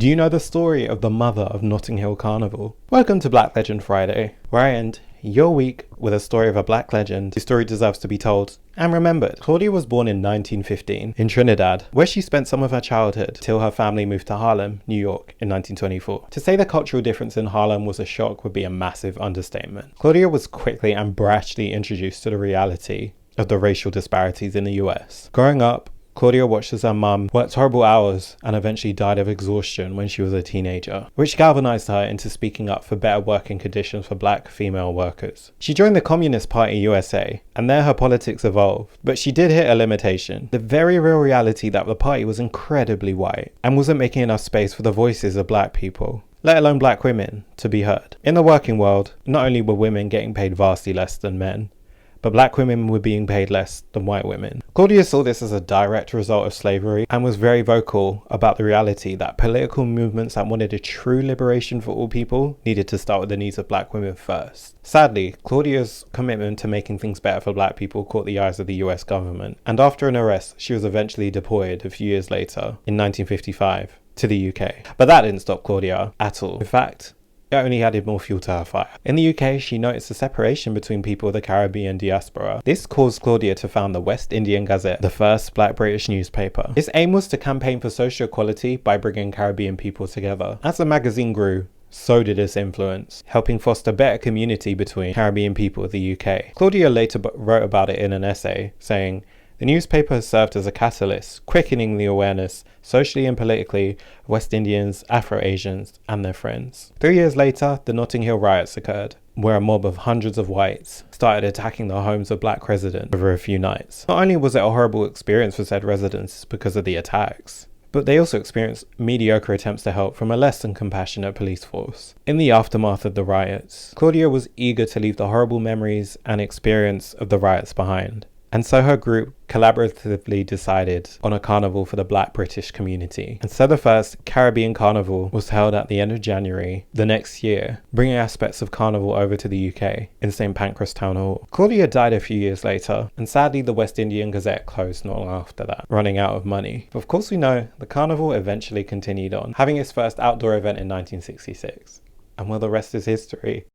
Do you know the story of the mother of Notting Hill Carnival? Welcome to Black Legend Friday, where I end your week with a story of a black legend whose story deserves to be told and remembered. Claudia was born in 1915 in Trinidad, where she spent some of her childhood till her family moved to Harlem, New York in 1924. To say the cultural difference in Harlem was a shock would be a massive understatement. Claudia was quickly and brashly introduced to the reality of the racial disparities in the US. Growing up, Claudia watched as her mum worked horrible hours and eventually died of exhaustion when she was a teenager, which galvanized her into speaking up for better working conditions for black female workers. She joined the Communist Party USA, and there her politics evolved, but she did hit a limitation: the very real reality that the party was incredibly white and wasn't making enough space for the voices of black people, let alone black women, to be heard. In the working world, not only were women getting paid vastly less than men, but black women were being paid less than white women. Claudia saw this as a direct result of slavery and was very vocal about the reality that political movements that wanted a true liberation for all people needed to start with the needs of black women first. Sadly, Claudia's commitment to making things better for black people caught the eyes of the US government, and after an arrest, she was eventually deployed a few years later, in 1955, to the UK. But that didn't stop Claudia at all. In fact, it only added more fuel to her fire. In the UK, she noticed a separation between people of the Caribbean diaspora. This caused Claudia to found the West Indian Gazette, the first black British newspaper. Its aim was to campaign for social equality by bringing Caribbean people together. As the magazine grew, so did its influence, helping foster better community between Caribbean people of the UK. Claudia later wrote about it in an essay, saying, "The newspaper has served as a catalyst, quickening the awareness, socially and politically, of West Indians, Afro-Asians, and their friends." 3 years later, the Notting Hill riots occurred, where a mob of hundreds of whites started attacking the homes of black residents over a few nights. Not only was it a horrible experience for said residents because of the attacks, but they also experienced mediocre attempts to help from a less than compassionate police force. In the aftermath of the riots, Claudia was eager to leave the horrible memories and experience of the riots behind. And so her group collaboratively decided on a carnival for the black British community. And so the first Caribbean Carnival was held at the end of January the next year, bringing aspects of Carnival over to the UK in St Pancras Town Hall. Claudia died a few years later, and sadly the West Indian Gazette closed not long after that, running out of money. But of course we know the carnival eventually continued on, having its first outdoor event in 1966. And well, the rest is history.